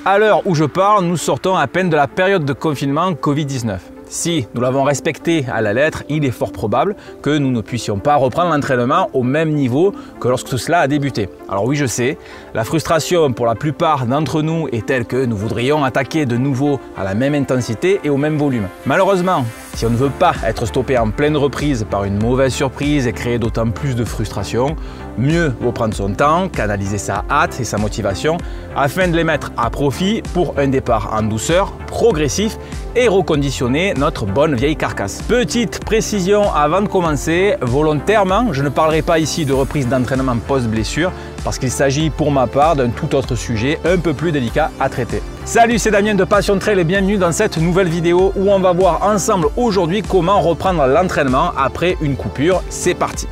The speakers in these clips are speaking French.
À l'heure où je parle, nous sortons à peine de la période de confinement Covid-19. Si nous l'avons respecté à la lettre, il est fort probable que nous ne puissions pas reprendre l'entraînement au même niveau que lorsque tout cela a débuté. Alors oui, je sais, la frustration pour la plupart d'entre nous est telle que nous voudrions attaquer de nouveau à la même intensité et au même volume. Malheureusement, si on ne veut pas être stoppé en pleine reprise par une mauvaise surprise et créer d'autant plus de frustration, mieux vaut prendre son temps, canaliser sa hâte et sa motivation afin de les mettre à profit pour un départ en douceur, progressif et reconditionner notre bonne vieille carcasse. Petite précision avant de commencer, volontairement, je ne parlerai pas ici de reprise d'entraînement post-blessure parce qu'il s'agit pour ma part d'un tout autre sujet un peu plus délicat à traiter. Salut, c'est Damien de Passion Trail et bienvenue dans cette nouvelle vidéo où on va voir ensemble aujourd'hui comment reprendre l'entraînement après une coupure. C'est parti!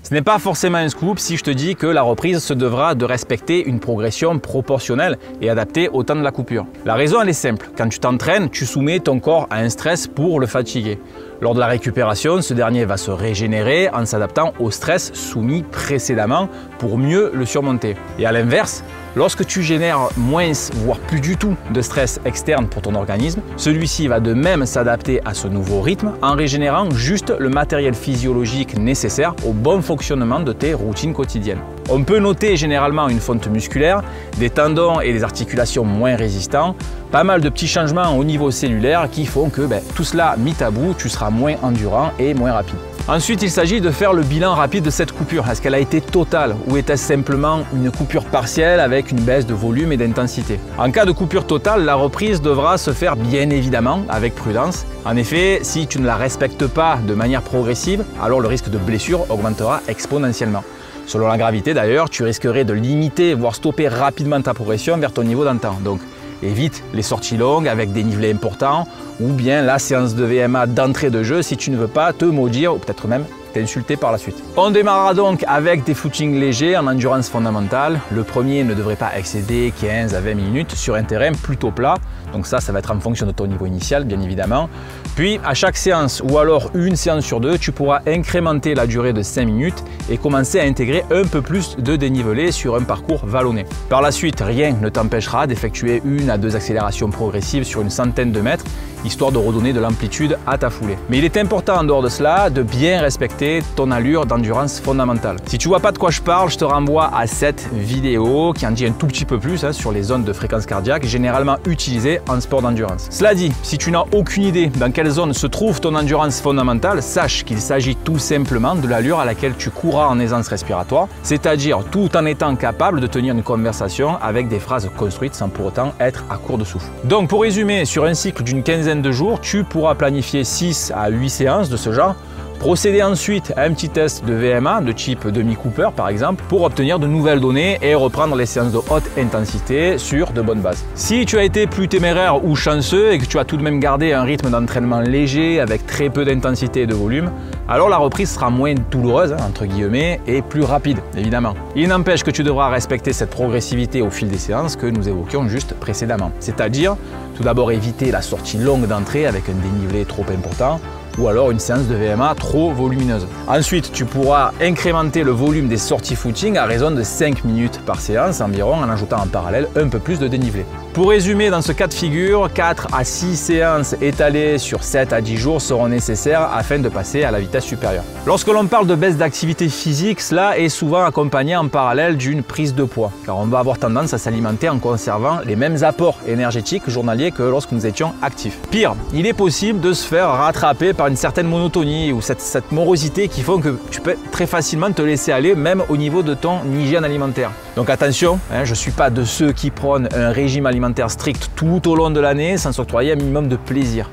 Ce n'est pas forcément un scoop si je te dis que la reprise se devra de respecter une progression proportionnelle et adaptée au temps de la coupure. La raison elle est simple, quand tu t'entraînes, tu soumets ton corps à un stress pour le fatiguer. Lors de la récupération, ce dernier va se régénérer en s'adaptant au stress soumis précédemment pour mieux le surmonter. Et à l'inverse, lorsque tu génères moins, voire plus du tout de stress externe pour ton organisme, celui-ci va de même s'adapter à ce nouveau rythme en régénérant juste le matériel physiologique nécessaire au bon fonctionnement de tes routines quotidiennes. On peut noter généralement une fonte musculaire, des tendons et des articulations moins résistants, pas mal de petits changements au niveau cellulaire qui font que tout cela mis à bout, tu seras moins endurant et moins rapide. Ensuite, il s'agit de faire le bilan rapide de cette coupure. Est-ce qu'elle a été totale ou était-ce simplement une coupure partielle avec une baisse de volume et d'intensité? En cas de coupure totale, la reprise devra se faire bien évidemment avec prudence. En effet, si tu ne la respectes pas de manière progressive, alors le risque de blessure augmentera exponentiellement. Selon la gravité d'ailleurs, tu risquerais de limiter, voire stopper rapidement ta progression vers ton niveau d'antan. Donc évite les sorties longues avec des nivelés importants ou bien la séance de VMA d'entrée de jeu si tu ne veux pas te maudire ou peut-être même t'insulter par la suite. On démarrera donc avec des footings légers en endurance fondamentale. Le premier ne devrait pas excéder 15 à 20 minutes sur un terrain plutôt plat. Donc ça va être en fonction de ton niveau initial bien évidemment. Puis à chaque séance ou alors une séance sur deux, tu pourras incrémenter la durée de 5 minutes et commencer à intégrer un peu plus de dénivelé sur un parcours vallonné. Par la suite, rien ne t'empêchera d'effectuer 1 à 2 accélérations progressives sur une centaine de mètres, histoire de redonner de l'amplitude à ta foulée. Mais il est important en dehors de cela de bien respecter ton allure d'endurance fondamentale. Si tu vois pas de quoi je parle, je te renvoie à cette vidéo qui en dit un tout petit peu plus sur les zones de fréquence cardiaque généralement utilisées en sport d'endurance. Cela dit, si tu n'as aucune idée dans quelle zone se trouve ton endurance fondamentale, sache qu'il s'agit tout simplement de l'allure à laquelle tu courras en aisance respiratoire, c'est-à-dire tout en étant capable de tenir une conversation avec des phrases construites sans pour autant être à court de souffle. Donc pour résumer, sur un cycle d'une quinzaine de jours, tu pourras planifier 6 à 8 séances de ce genre. Procéder ensuite à un petit test de VMA de type demi-Cooper par exemple pour obtenir de nouvelles données et reprendre les séances de haute intensité sur de bonnes bases. Si tu as été plus téméraire ou chanceux et que tu as tout de même gardé un rythme d'entraînement léger avec très peu d'intensité et de volume, alors la reprise sera moins douloureuse entre guillemets et plus rapide évidemment. Il n'empêche que tu devras respecter cette progressivité au fil des séances que nous évoquions juste précédemment. C'est-à-dire tout d'abord éviter la sortie longue d'entrée avec un dénivelé trop important ou alors une séance de VMA trop volumineuse. Ensuite, tu pourras incrémenter le volume des sorties footing à raison de 5 minutes par séance environ en ajoutant en parallèle un peu plus de dénivelé. Pour résumer, dans ce cas de figure, 4 à 6 séances étalées sur 7 à 10 jours seront nécessaires afin de passer à la vitesse supérieure. Lorsque l'on parle de baisse d'activité physique, cela est souvent accompagné en parallèle d'une prise de poids, car on va avoir tendance à s'alimenter en conservant les mêmes apports énergétiques journaliers que lorsque nous étions actifs. Pire, il est possible de se faire rattraper par une certaine monotonie ou cette morosité qui font que tu peux très facilement te laisser aller même au niveau de ton hygiène alimentaire. Donc attention, je ne suis pas de ceux qui prônent un régime alimentaire strict tout au long de l'année sans s'octroyer un minimum de plaisir.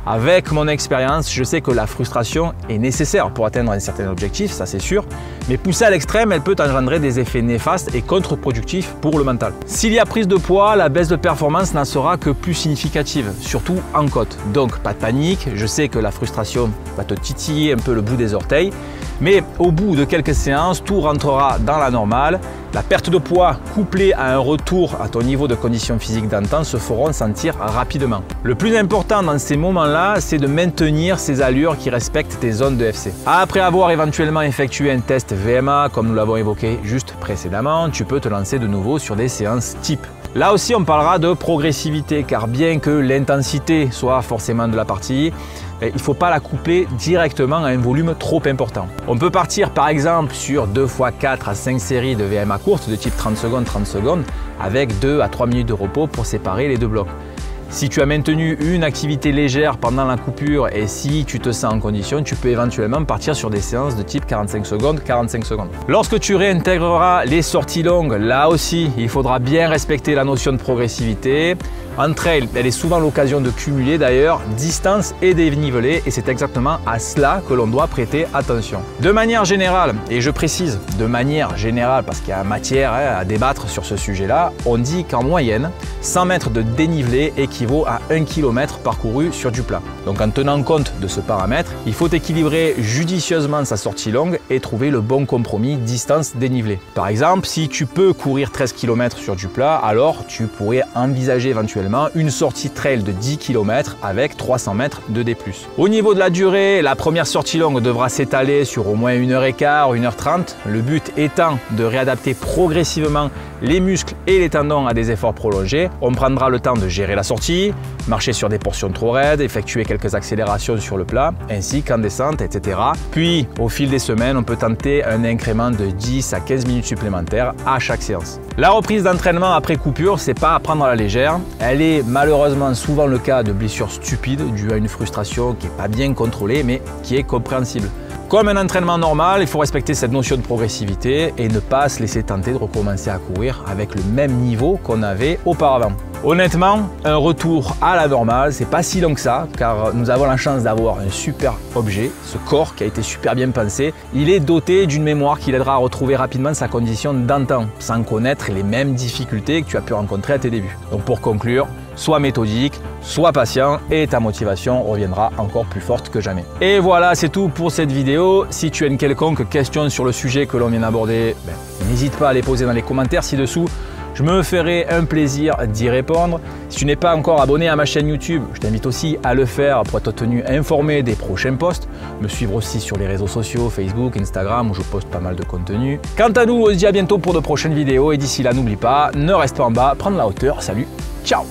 Avec mon expérience, je sais que la frustration est nécessaire pour atteindre un certain objectif, ça c'est sûr, mais poussée à l'extrême, elle peut engendrer des effets néfastes et contre-productifs pour le mental. S'il y a prise de poids, la baisse de performance n'en sera que plus significative, surtout en côte. Donc pas de panique, je sais que la frustration va te titiller un peu le bout des orteils, mais au bout de quelques séances, tout rentrera dans la normale. La perte de poids couplée à un retour à ton niveau de condition physique d'antan se feront sentir rapidement. Le plus important dans ces moments-là, c'est de maintenir ces allures qui respectent tes zones de FC. Après avoir éventuellement effectué un test VMA, comme nous l'avons évoqué juste précédemment, tu peux te lancer de nouveau sur des séances type. Là aussi, on parlera de progressivité, car bien que l'intensité soit forcément de la partie, il ne faut pas la coupler directement à un volume trop important. On peut partir par exemple sur 2 x 4 à 5 séries de VMA courtes de type 30 secondes, avec 2 à 3 minutes de repos pour séparer les deux blocs. Si tu as maintenu une activité légère pendant la coupure et si tu te sens en condition, tu peux éventuellement partir sur des séances de type 45 secondes. Lorsque tu réintégreras les sorties longues, là aussi, il faudra bien respecter la notion de progressivité. En trail, elle est souvent l'occasion de cumuler d'ailleurs distance et dénivelé et c'est exactement à cela que l'on doit prêter attention. De manière générale, et je précise de manière générale parce qu'il y a matière à débattre sur ce sujet-là, on dit qu'en moyenne, 100 mètres de dénivelé équivaut à 1 km parcouru sur du plat. Donc en tenant compte de ce paramètre, il faut équilibrer judicieusement sa sortie longue et trouver le bon compromis distance-dénivelé. Par exemple, si tu peux courir 13 km sur du plat, alors tu pourrais envisager éventuellement une sortie trail de 10 km avec 300 mètres de D+. Au niveau de la durée, la première sortie longue devra s'étaler sur au moins 1h15, 1h30. Le but étant de réadapter progressivement les muscles et les tendons à des efforts prolongés. On prendra le temps de gérer la sortie, marcher sur des portions trop raides, effectuer quelques accélérations sur le plat, ainsi qu'en descente, etc. Puis, au fil des semaines, on peut tenter un incrément de 10 à 15 minutes supplémentaires à chaque séance. La reprise d'entraînement après coupure, c'est pas à prendre à la légère. Elle est malheureusement souvent le cas de blessures stupides dues à une frustration qui n'est pas bien contrôlée, mais qui est compréhensible. Comme un entraînement normal, il faut respecter cette notion de progressivité et ne pas se laisser tenter de recommencer à courir avec le même niveau qu'on avait auparavant. Honnêtement, un retour à la normale, c'est pas si long que ça, car nous avons la chance d'avoir un super objet, ce corps qui a été super bien pensé. Il est doté d'une mémoire qui l'aidera à retrouver rapidement sa condition d'antan, sans connaître les mêmes difficultés que tu as pu rencontrer à tes débuts. Donc pour conclure, sois méthodique, sois patient et ta motivation reviendra encore plus forte que jamais. Et voilà, c'est tout pour cette vidéo. Si tu as une quelconque question sur le sujet que l'on vient d'aborder, n'hésite pas à les poser dans les commentaires ci-dessous. Je me ferai un plaisir d'y répondre. Si tu n'es pas encore abonné à ma chaîne YouTube, je t'invite aussi à le faire pour être tenu informé des prochains posts. Me suivre aussi sur les réseaux sociaux, Facebook, Instagram, où je poste pas mal de contenu. Quant à nous, on se dit à bientôt pour de prochaines vidéos. Et d'ici là, n'oublie pas, ne reste pas en bas, prends de la hauteur. Salut, ciao!